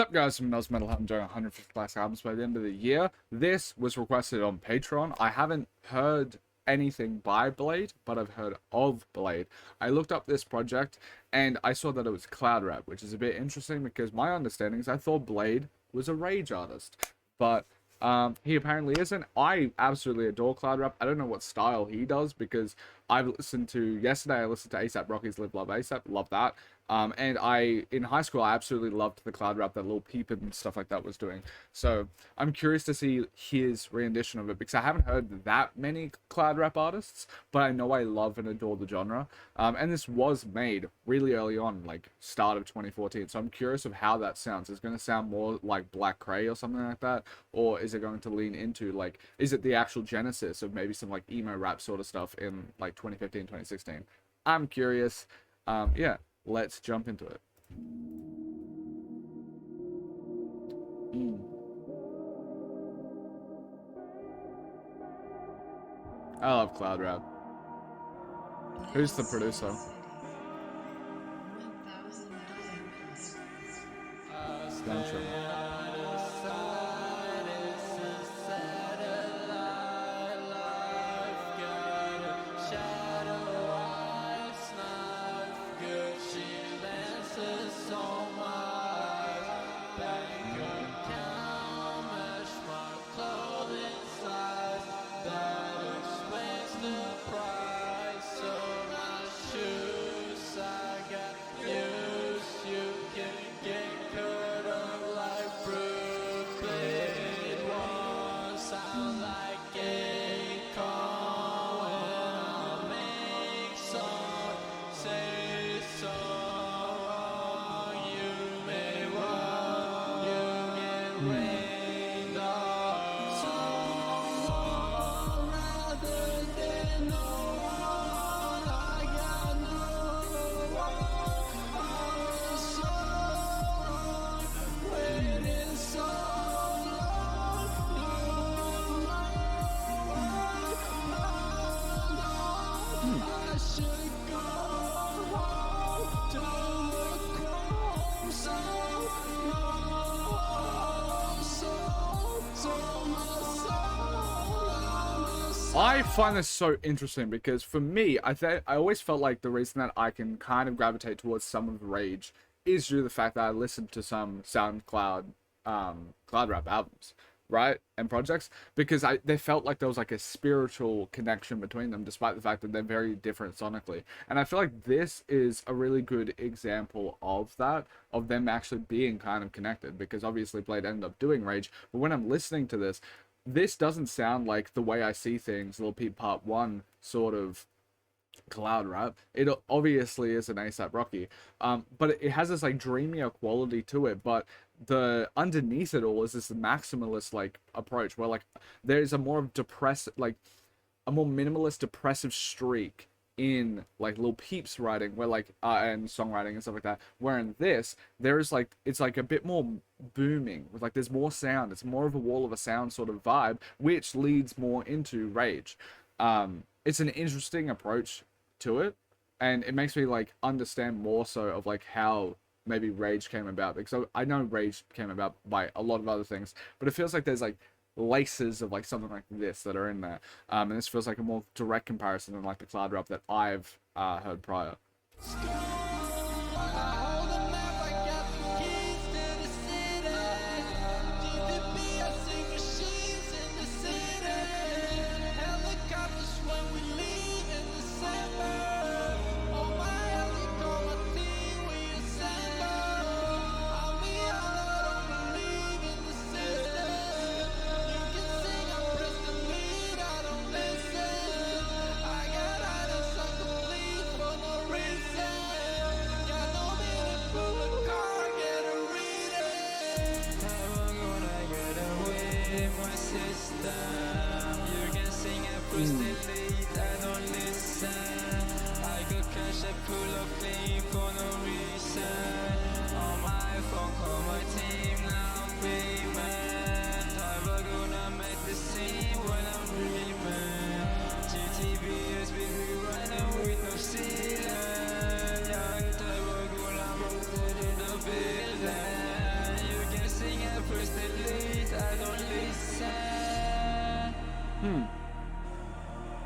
What's up, guys? From AUSSIE Metalhead. I'm doing 150 classic albums by the end of the year. This was requested on Patreon. I haven't heard anything by Bladee, but I've heard of Bladee. I looked up this project and I saw that it was cloud rap, which is a bit interesting because my understanding is I thought Bladee was a rage artist, but he apparently isn't. I absolutely adore cloud rap. I don't know what style he does because I listened to ASAP Rocky's Live Love ASAP, love that. And in high school, I absolutely loved the cloud rap that Lil Peep and stuff like that was doing. So I'm curious to see his rendition of it because I haven't heard that many cloud rap artists, but I know I love and adore the genre. And this was made really early on, like start of 2014. So I'm curious of how that sounds. Is it going to sound more like Black Cray or something like that? Or is it going to lean into like, is it the actual genesis of maybe some like emo rap sort of stuff in like 2015, 2016? I'm curious. Yeah. Let's jump into it. I love cloud rap. Who's the producer? Gotcha. I find this so interesting because for me, I always felt like the reason that I can kind of gravitate towards some of Rage is due to the fact that I listened to some SoundCloud cloud rap albums, right, and projects, because they felt like there was like a spiritual connection between them, despite the fact that they're very different sonically. And I feel like this is a really good example of that, of them actually being kind of connected, because obviously Bladee ended up doing Rage, but when I'm listening to this doesn't sound like the way I see things, Lil Peep Part 1 sort of cloud rap. It obviously is an ASAP Rocky, but it has this like dreamier quality to it, but the underneath it all is this maximalist like approach where like there's a more depressive, like a more minimalist depressive streak in like Lil Peep's writing, where like and songwriting and stuff like that, where in this there is like, it's like a bit more booming with like there's more sound, it's more of a wall of a sound sort of vibe, which leads more into Rage. It's an interesting approach to it, and it makes me like understand more so of like how maybe Rage came about, because I know Rage came about by a lot of other things, but it feels like there's like laces of like something like this that are in there, and this feels like a more direct comparison than like the cloud rap that I've heard prior.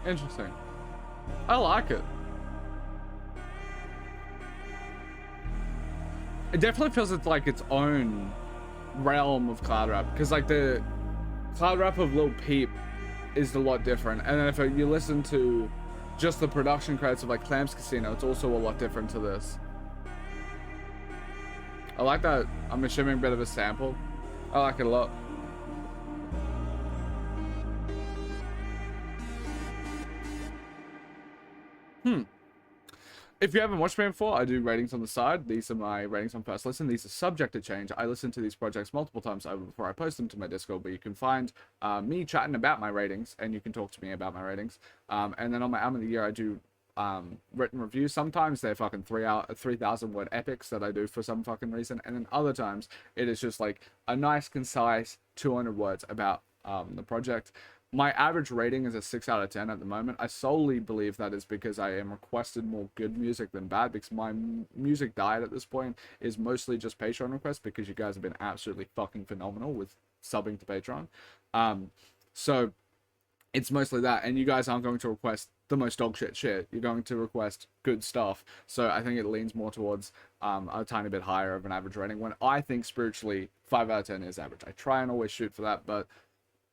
Interesting. I like it. It definitely feels it's like its own realm of cloud rap, because like the cloud rap of Lil Peep is a lot different, and then if you listen to just the production credits of like Clams Casino, it's also a lot different to this. I like that, I'm assuming, a bit of a sample. I like it a lot. If you haven't watched me before, I do ratings on the side. These are my ratings on first listen. These are subject to change. I listen to these projects multiple times over before I post them to my Discord, but you can find me chatting about my ratings, and you can talk to me about my ratings. And then on my album of the year, I do written reviews. Sometimes they're fucking 3,000 word epics that I do for some fucking reason, and then other times it is just like a nice, concise 200 words about the project. My average rating is a 6 out of 10 at the moment. I solely believe that is because I am requested more good music than bad, because my music diet at this point is mostly just Patreon requests, because you guys have been absolutely fucking phenomenal with subbing to Patreon. So it's mostly that, and you guys aren't going to request the most dog shit. You're going to request good stuff. So I think it leans more towards a tiny bit higher of an average rating, when I think spiritually 5 out of 10 is average. I try and always shoot for that, but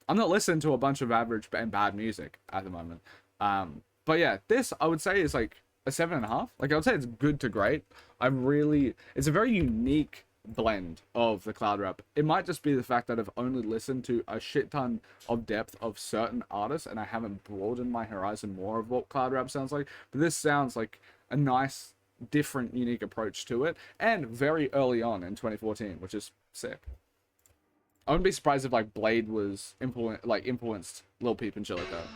I'm not listening to a bunch of average and bad music at the moment. But yeah, this I would say is like a 7.5. Like I would say it's good to great. It's a very unique blend of the cloud rap. It might just be the fact that I've only listened to a shit ton of depth of certain artists, and I haven't broadened my horizon more of what cloud rap sounds like. But this sounds like a nice, different, unique approach to it, and very early on in 2014, which is sick. I wouldn't be surprised if like Bladee was influenced Lil Peep and shit like that.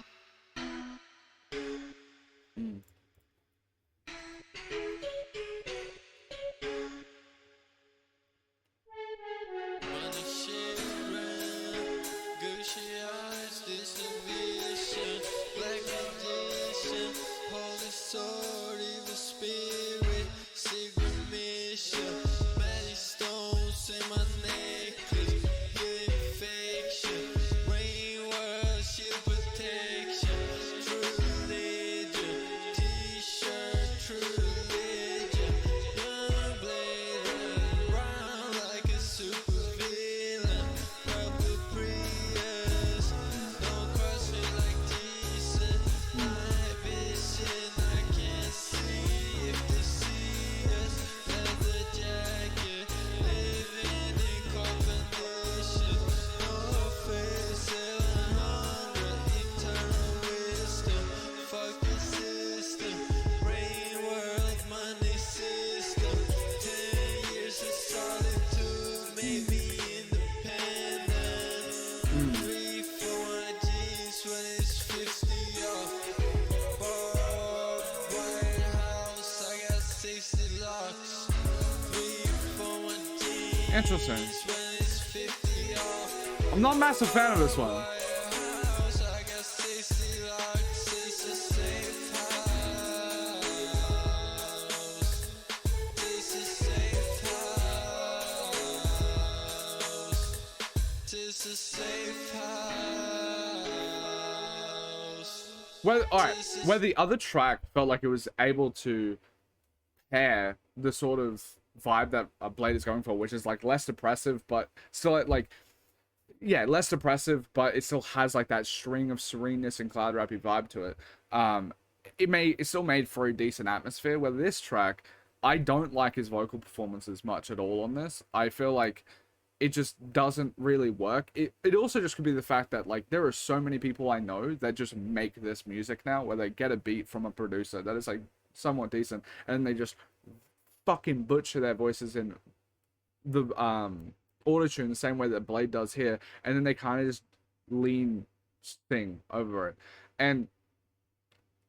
Interesting. I'm not a massive fan of this one. Where the other track felt like it was able to pair the sort of vibe that Bladee is going for, which is like less depressive, but still like, yeah, less depressive, but it still has like that string of sereneness and cloud rappy vibe to it. It still made for a decent atmosphere. Where this track, I don't like his vocal performances much at all on this. I feel like it just doesn't really work. It also just could be the fact that like there are so many people I know that just make this music now, where they get a beat from a producer that is like somewhat decent, and they just fucking butcher their voices in the autotune the same way that Bladee does here, and then they kind of just lean thing over it. And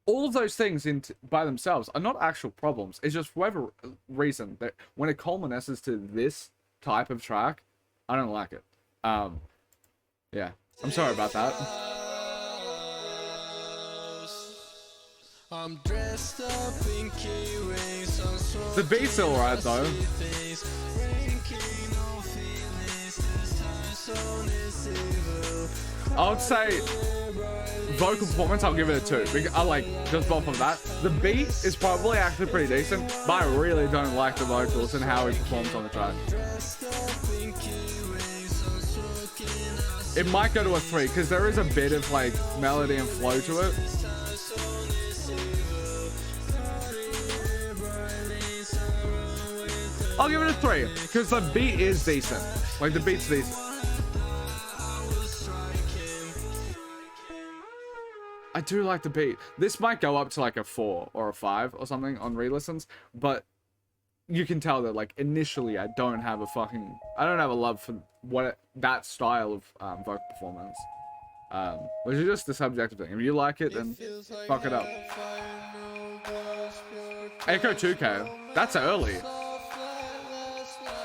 all of those things by themselves are not actual problems. It's just for whatever reason that when it culminates to this type of track, I don't like it. Yeah, I'm sorry about that. I'm dressed up in the beat's alright though. I would say vocal performance, I'll give it a 2. Because I like just off of that. The beat is probably actually pretty decent, but I really don't like the vocals and how he performs on the track. It might go to a 3 because there is a bit of like melody and flow to it. I'll give it a 3 because the beat is decent. Like the beat's decent. I do like the beat. This might go up to like a 4 or a 5 or something on re-listens, but you can tell that like initially I don't have a love for that style of vocal performance. Which is just the subjective thing. If you like it, then fuck it up. Echo 2K, that's early.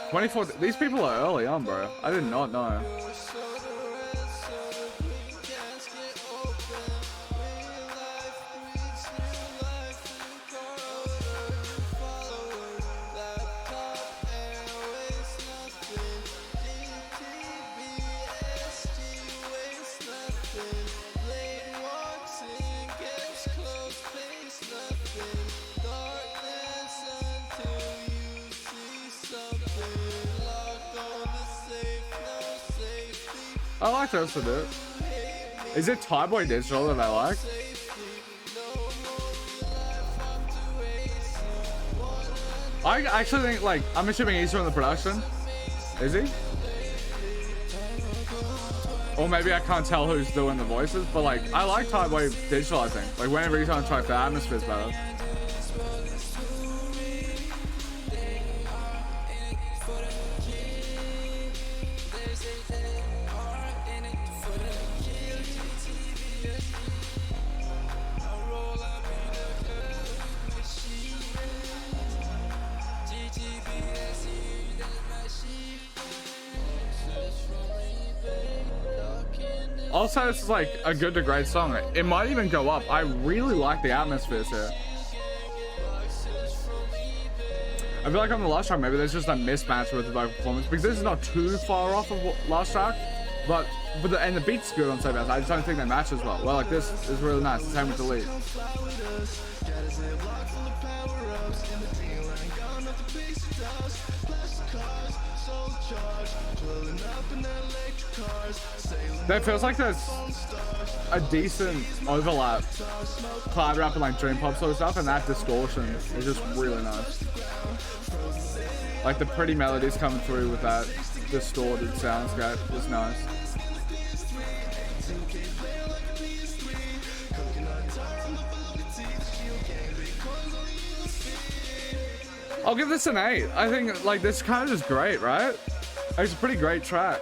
24. These people are early on, bro. I did not know. I like those to do it. Is it Tyboy Digital that I like? I actually think, like, I'm assuming he's doing the production. Is he? Or maybe I can't tell who's doing the voices, but like, I like Tyboy Digital, I think. Like, whenever he's on track, the atmosphere's better. Also, this is like a good to great song. It might even go up. I really like the atmospheres here. I feel like on the last track, maybe there's just a mismatch with the vocal performance because this is not too far off of last track, but and the beat's good on Save House. I just don't think they match as well. Well, like this is really nice. Same with the lead. There feels like there's a decent overlap, cloud rap and like dream pop sort of stuff, and that distortion is just really nice. Like the pretty melodies coming through with that distorted soundscape is nice. I'll give this an 8. I think like this kind of just great, right? It's a pretty great track.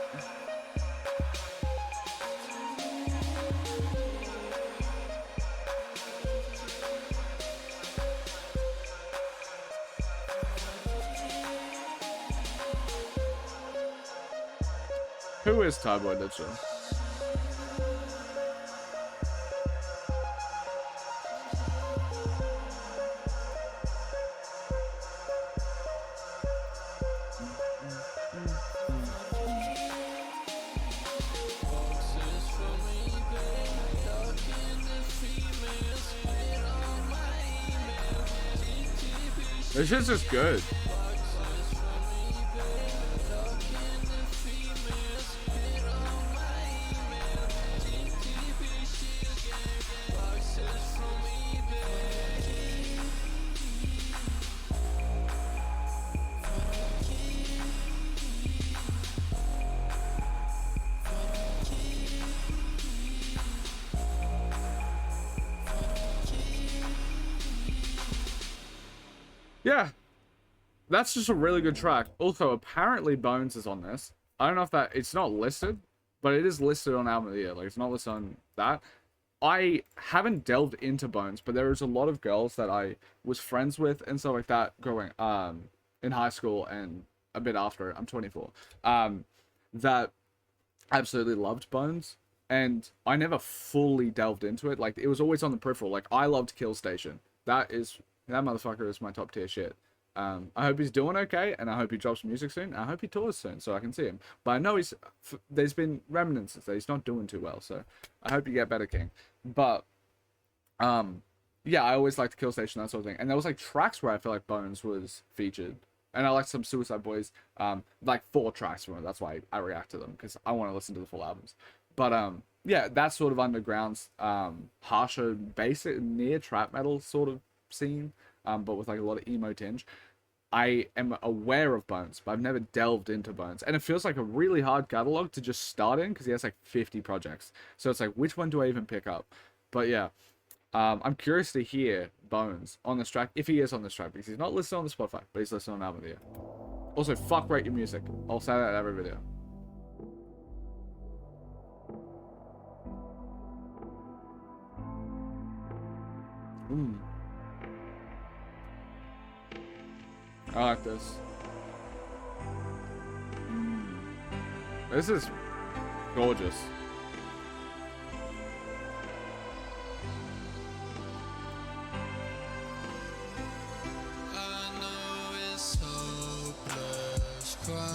Who is Tyboy Digital? This shit's just good. Yeah, that's just a really good track. Also, apparently Bones is on this. I don't know if it's not listed, but it is listed on Album of the Year. Like, it's not listed on that. I haven't delved into Bones, but there is a lot of girls that I was friends with and stuff like that growing in high school and a bit after. I'm 24. That absolutely loved Bones, and I never fully delved into it. Like, it was always on the peripheral. Like, I loved Kill Station. That motherfucker is my top tier shit. I hope he's doing okay, and I hope he drops music soon. I hope he tours soon so I can see him. But I know there's been remnants that he's not doing too well, so I hope you get better, King. But yeah, I always like the Kill Station, that sort of thing. And there was like tracks where I feel like Bones was featured, and I like some Suicide Boys, like 4 tracks from it. That's why I react to them, because I want to listen to the full albums. But yeah, that sort of underground, harsher, basic, near trap metal sort of scene, but with like a lot of emo tinge. I am aware of Bones, but I've never delved into Bones, and it feels like a really hard catalog to just start in because he has like 50 projects. So it's like, which one do I even pick up? But yeah, I'm curious to hear Bones on this track, if he is on this track, because he's not listed on the Spotify, but he's listed on album video. Also, fuck rate your music. I'll say that in every video. I like this. This is gorgeous.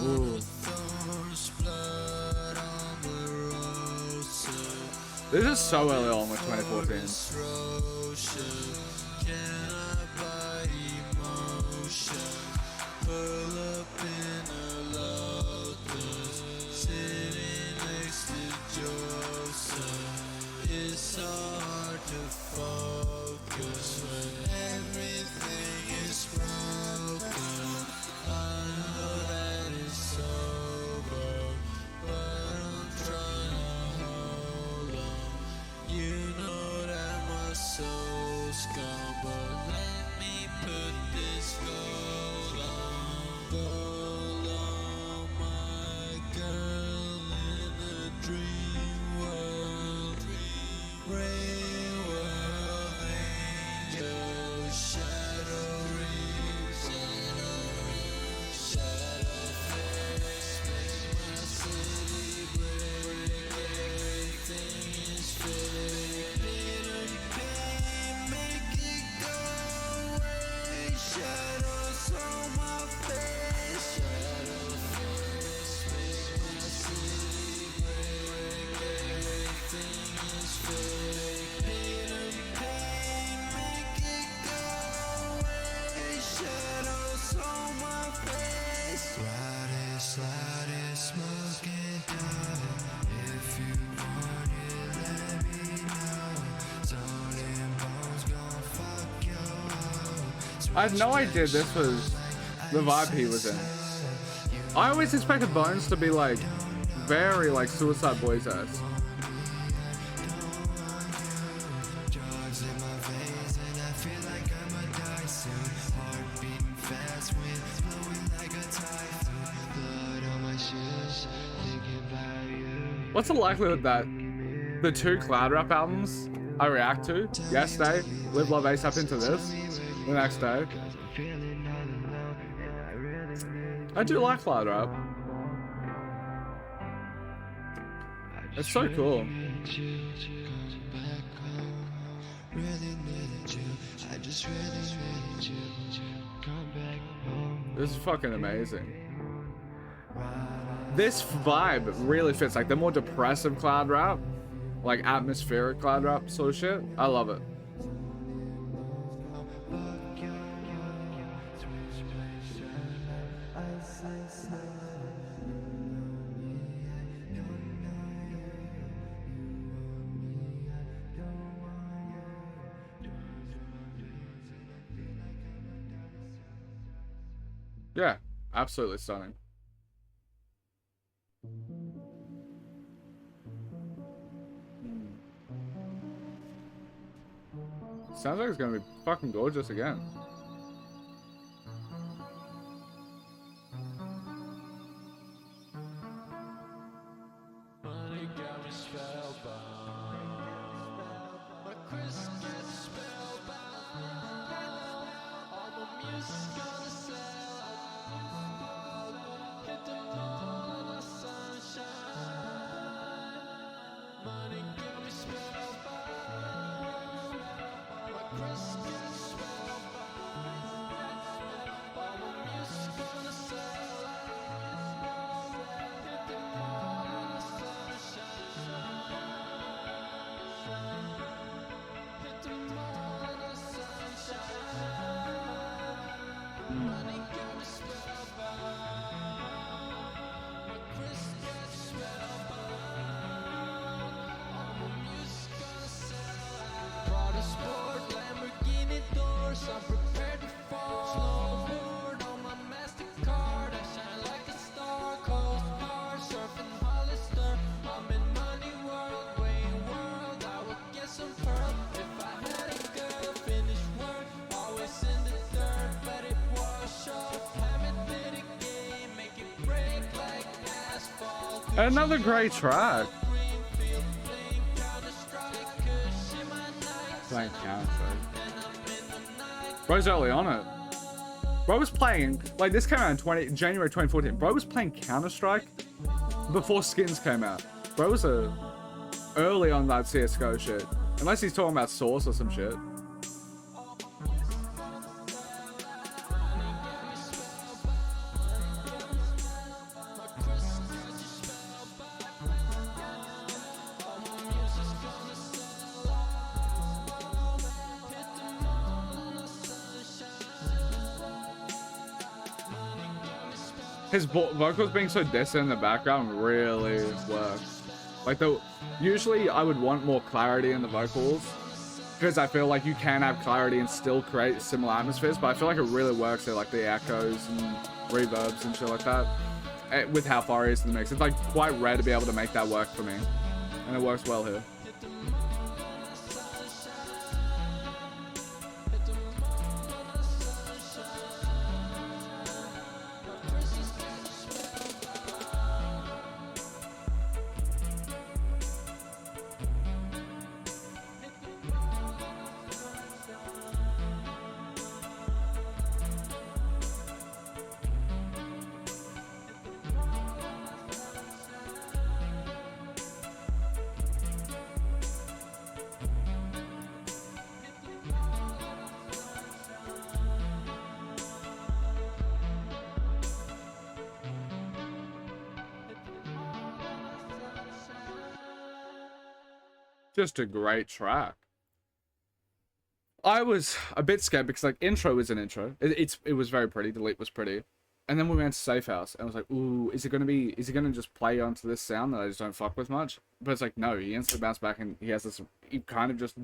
Ooh. This is so early on with 2014. I had no idea this was the vibe he was in. I always expected Bones to be like very like Suicide Boys-esque. What's the likelihood that the 2 Cloud Rap albums I react to, Yesterday, Live Love ASAP into this, the next day? I do like Cloud Rap. It's so cool. This is fucking amazing. This vibe really fits, like the more depressive Cloud Rap, like atmospheric Cloud Rap sort of shit. I love it. Yeah, absolutely stunning. Sounds like it's gonna be fucking gorgeous again. Another great track. Playing Counter-Strike. Bro's early on it. Bro was playing, like, this came out in January 2014. Bro was playing Counter-Strike before skins came out. Bro was early on that CSGO shit. Unless he's talking about Source or some shit. His vocals being so distant in the background really works. Like, usually I would want more clarity in the vocals, because I feel like you can have clarity and still create similar atmospheres, but I feel like it really works at like the echoes and reverbs and shit like that, with how far he is in the mix. It's like quite rare to be able to make that work for me, and it works well here. Just a great track. I was a bit scared because like intro is an intro. It was very pretty. Delete was pretty, and then we went to Safe House and I was like, ooh, is he gonna just play onto this sound that I just don't fuck with much? But it's like, no, he instantly bounced back and he has this. He kind of just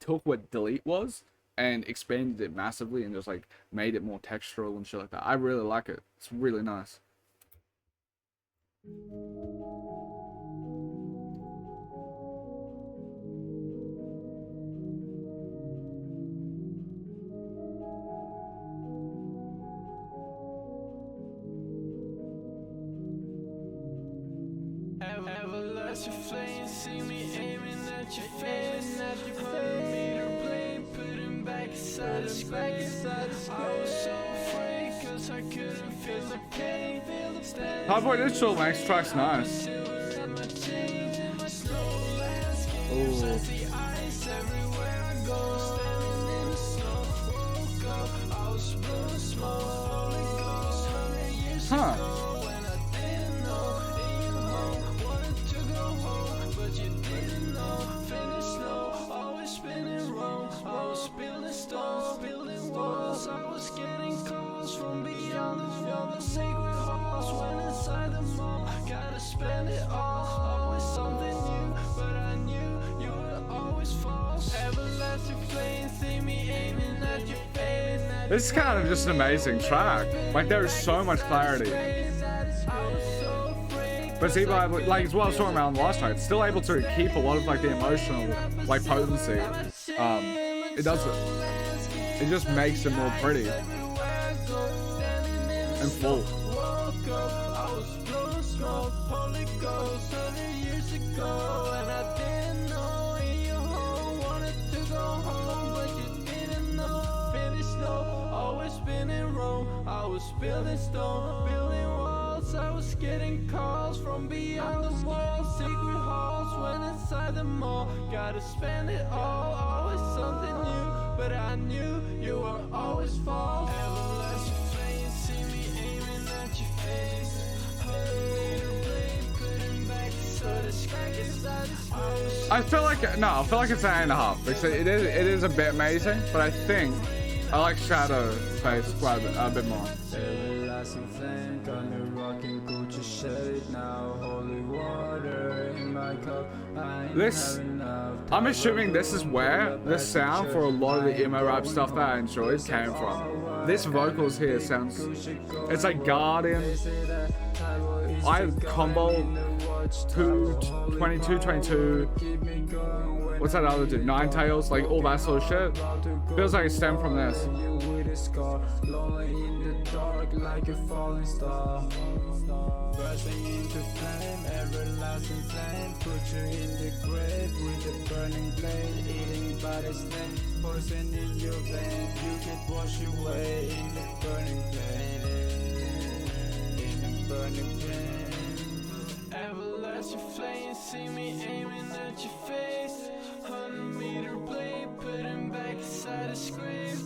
took what Delete was and expanded it massively and just like made it more textural and shit like that. I really like it. It's really nice. Everlasting flame, see me aiming at your face. Hold me to blame, putting back inside the space. I was so afraid, cause I couldn't feel the pain. Hardboy Digital makes tracks nice. Huh. Building walls, I was getting calls from beyond the sacred halls. When inside the mall, gotta spend it all. Always something new, but I knew you were always false. Everlasting flame, see me aiming at your face. This is kind of just an amazing track. Like, there is so much clarity. But it's even like, it's what I was talking about on the last track. It's still able to keep a lot of like the emotional like potency. It does it. It just makes it more pretty and full. I was building stone, building walls. I was getting calls from beyond the walls. Secret halls, went inside the mall. Gotta spend it all, always something new. But I knew you were always false. Everlasting flame, see me aiming at your face. I feel like I feel like it's an 8.5 because it is a bit amazing, but I think I like Shadow Face quite a bit more. Everlasting flame, got me rocking Gucci shade now. Holy water in my cup. I'm assuming this is where the sound for a lot of the emo rap stuff that I enjoyed came from. This vocals here sounds, it's like Guardian, I combo 22, what's that other dude, Nine Tails, like all that sort of shit. Feels like it stemmed from this. blood is thin, poison in your vein. You get washed away in the burning pain, in the burning pain. Everlasting flame, see me aiming at your face. 100-meter blade, putting back inside his grave.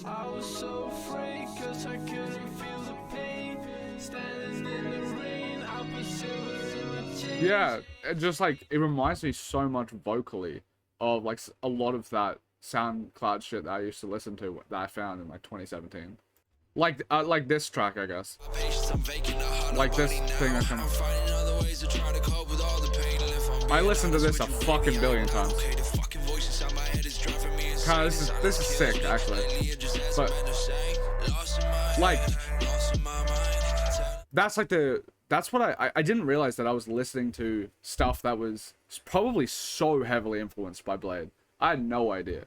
I was so afraid, cause I couldn't feel the pain. Standing in the rain, I put silver in my chains. Yeah, it just like, it reminds me so much vocally of like a lot of that SoundCloud shit that I used to listen to that I found in like 2017. Like this track, I guess. Like this thing I can. I listened to this a fucking billion times. Kinda, this is sick, actually. But like, that's like that's what I didn't realize that I was listening to stuff that was probably so heavily influenced by Bladee. I had no idea.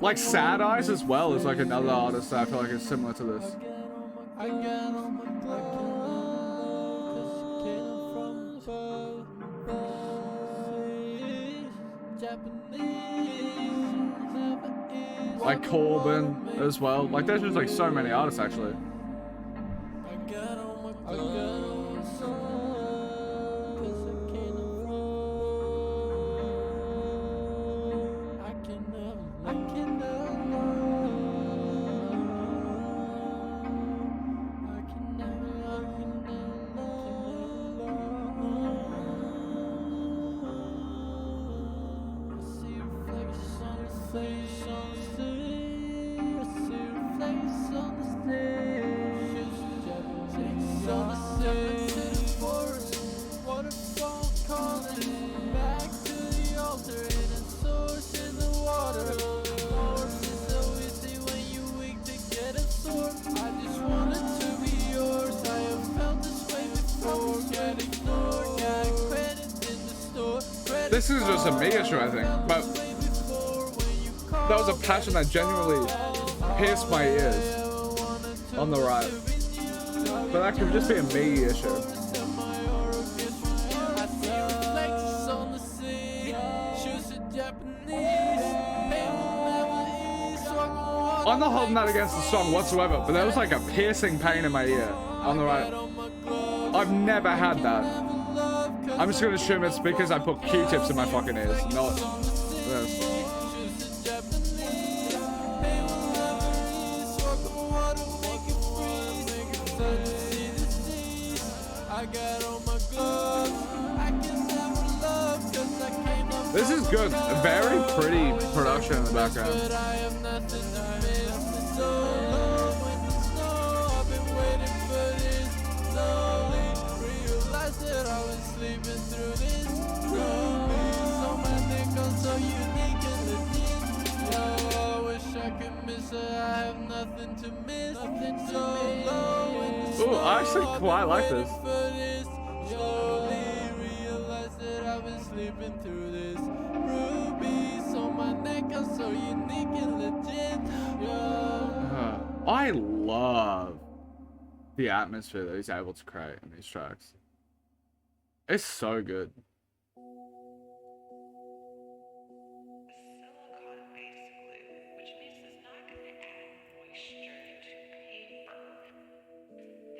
Like Sad Eyes as well is like another artist that I feel like is similar to this. Like Corbin as well. Like there's just like so many artists actually. This is just a me issue, I think, but that was a passion that genuinely pierced my ears on the right. But that could just be a me issue. I'm not holding that against the song whatsoever, but there was like a piercing pain in my ear on the right. I've never had that. I'm just gonna assume it's because I put Q-tips in my fucking ears, not this. This is good. A very pretty production in the background. Ooh, I actually quite like this. I love the atmosphere that he's able to create in these tracks. It's so good. Silicone-based glue, which means it's not going to add moisture to paper.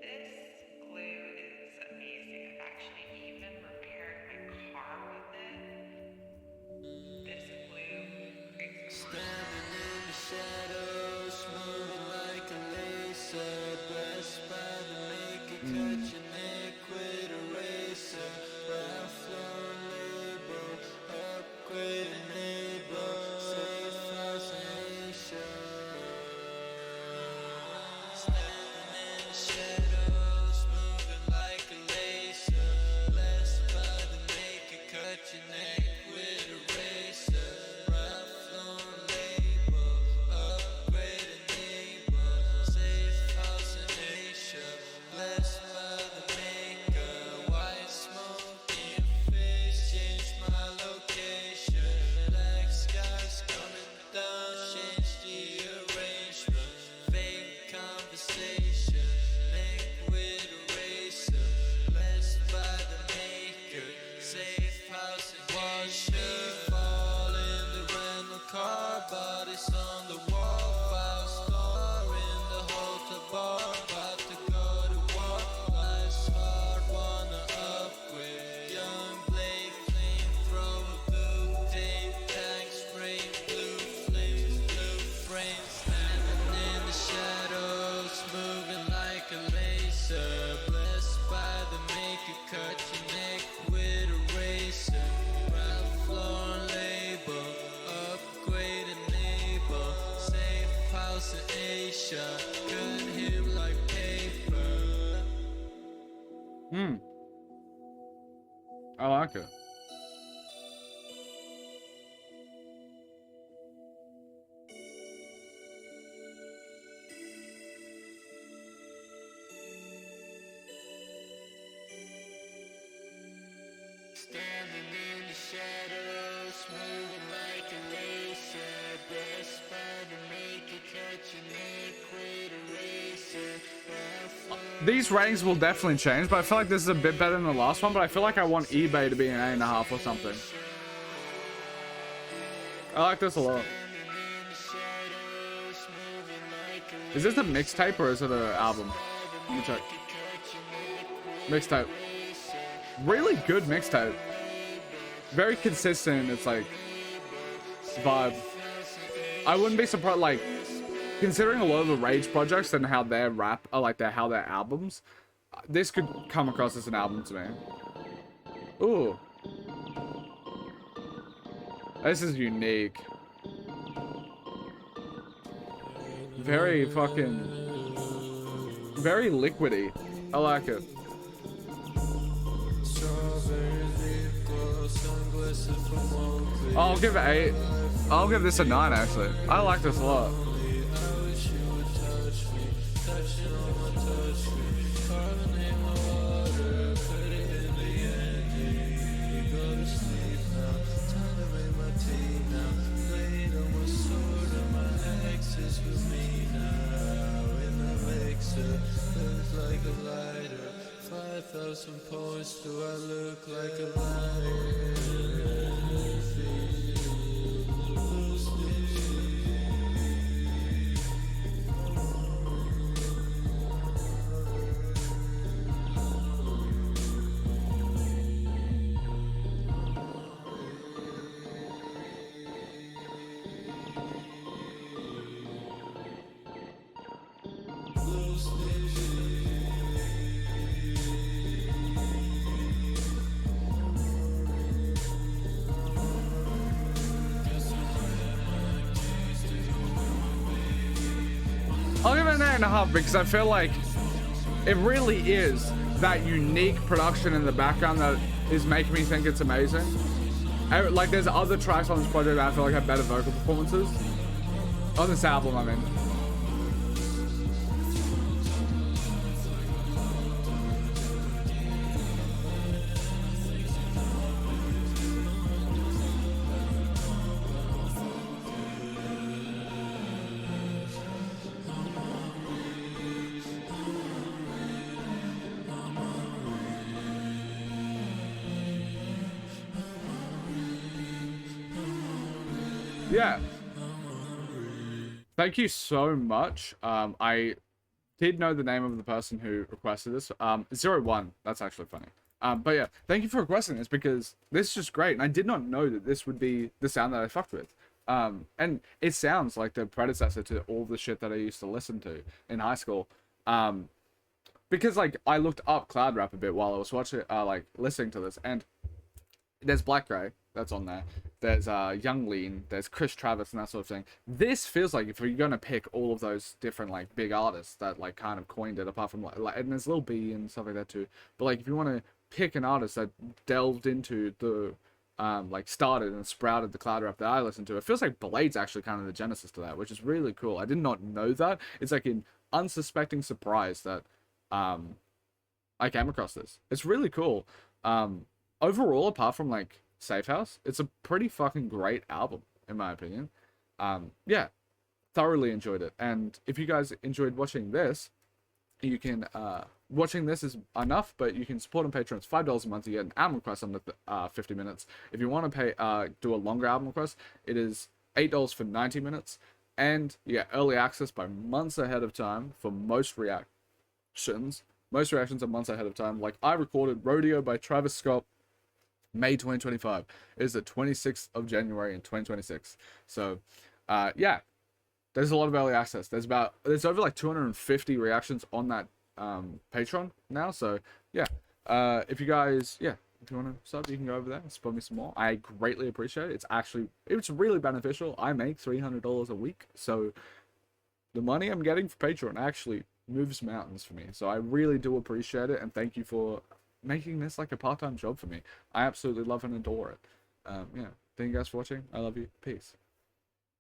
This glue is amazing. I've actually even repaired my car with it. This glue creates a Standing in the shadows, moving like a laser, blessed by the maker, cut your neck with a razor. I like it. Standing in the shadows, moving like a laser. Best friend to make it catch an liquid eraser. These ratings will definitely change, but I feel like this is a bit better than the last one, but I feel like I want eBay to be an 8.5 or something. I like this a lot. Is this a mixtape or is it an album? Let me check. Mixtape. Really good mixtape. Very consistent. It's like vibe. I wouldn't be surprised, like, considering a lot of the Rage projects and how their rap are like how their albums, this could come across as an album to me. Ooh. This is unique. Very fucking... very liquidy. I like it. I'll give it 8. I'll give this a 9 actually. I like this a lot. Like a lighter, 5,000 points. Do I look like a liar? I'll give it an 8.5 because I feel like it really is that unique production in the background that is making me think it's amazing. Like, there's other tracks on this project that I feel like have better vocal performances. On this album, I mean. Yeah. Thank you so much. I did know the name of the person who requested this. 01. That's actually funny. But yeah, thank you for requesting this because this is just great. And I did not know that this would be the sound that I fucked with. And it sounds like the predecessor to all the shit that I used to listen to in high school. Because like I looked up cloud rap a bit while I was watching, like listening to this, and there's Black Gray that's on there. There's Young Lean, there's Chris Travis and that sort of thing. This feels like if you're gonna pick all of those different like big artists that like kind of coined it, apart from like and there's Lil B and stuff like that too. But like if you want to pick an artist that delved into the like started and sprouted the cloud rap that I listen to, it feels like Blade's actually kind of the genesis to that, which is really cool. I did not know that. It's like an unsuspecting surprise that I came across this. It's really cool. Overall, apart from like Safe House, it's a pretty fucking great album in my opinion. Yeah, thoroughly enjoyed it. And if you guys enjoyed watching this, you can watching this is enough, but you can support on Patreon. It's $5 a month. You get an album request under 50 minutes. If you want to pay do a longer album request, it is $8 for 90 minutes, and you get early access by months ahead of time for most reactions. Most reactions are months ahead of time. Like I recorded Rodeo by Travis Scott May 2025. It is the 26th of January in 2026. So yeah, there's a lot of early access. There's over like 250 reactions on that Patreon now. So yeah, if you guys, yeah, if you want to sub, you can go over there and support me some more. I greatly appreciate it. It's really beneficial. I make $300 a week, so the money I'm getting for Patreon actually moves mountains for me. So I really do appreciate it, and thank you for making this like a part-time job for me. I absolutely love and adore it. Yeah, thank you guys for watching. I love you. Peace.